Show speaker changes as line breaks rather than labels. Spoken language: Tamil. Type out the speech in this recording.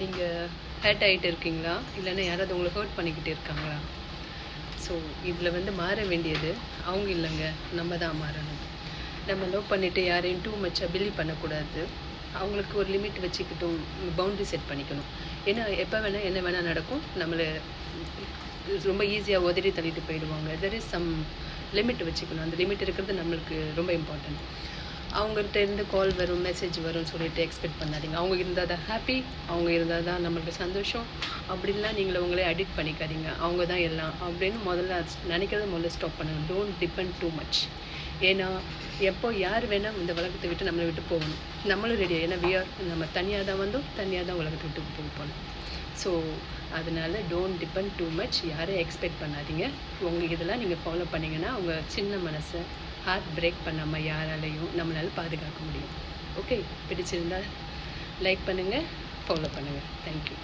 நீங்கள் ஹர்ட் ஆகிட்டு இருக்கீங்களா, இல்லைன்னா யாராவது உங்களை ஹர்ட் பண்ணிக்கிட்டு இருக்காங்களா? ஸோ இதில் வந்து மாற வேண்டியது அவங்க இல்லைங்க, நம்ம தான் மாறணும். நம்ம லவ் பண்ணிவிட்டு யாரையும் டூ மச்சாக பிலீவ் பண்ணக்கூடாது. அவங்களுக்கு ஒரு லிமிட் வச்சுக்கிட்டும் பவுண்ட்ரி செட் பண்ணிக்கணும். ஏன்னா எப்போ வேணால் என்ன வேணால் நடக்கும். நம்மளை ரொம்ப ஈஸியாக உதறி தள்ளிட்டு போயிடுவாங்க. தெர் இஸ் சம் லிமிட் வச்சுக்கணும். அந்த லிமிட் இருக்கிறது நம்மளுக்கு ரொம்ப இம்பார்ட்டன்ட். அவங்கள்ட்ட இருந்து கால் வரும், மெசேஜ் வரும்னு சொல்லிட்டு எக்ஸ்பெக்ட் பண்ணாதீங்க. அவங்க இருந்தால் தான் ஹாப்பி, அவங்க இருந்தால் தான் நம்மளுக்கு சந்தோஷம். அப்படின்லாம் நீங்களே உங்களே அடிக்ட் பண்ணிக்காதீங்க. அவங்க தான் எல்லாம் அப்படின்னு முதல்ல நினைக்கிறத ஸ்டாப் பண்ணுங்கள். Don't depend too much. ஏன்னா எப்போ யார் வேணால் இந்த உலகத்தை விட்டு நம்மளை விட்டு போகணும். நம்மளும் ரெடியாக, ஏன்னா நம்ம தனியாக தான் வந்தோம், தனியாக தான் உலகத்தை விட்டு போகணும். ஸோ அதனால் டோன்ட் டிபெண்ட் டூ மச். யாரையும் எக்ஸ்பெக்ட் பண்ணாதீங்க. உங்களுக்கு இதெல்லாம் நீங்கள் ஃபாலோ பண்ணிங்கன்னா உங்கள் சின்ன மனசை ஹார்ட் பிரேக் பண்ணாமல் யாராலையும் நம்மளால் பாதுகாக்க முடியும். ஓகே, பிடிச்சிருந்தால் லைக் பண்ணுங்கள், ஃபாலோ பண்ணுங்கள். தேங்க்யூ.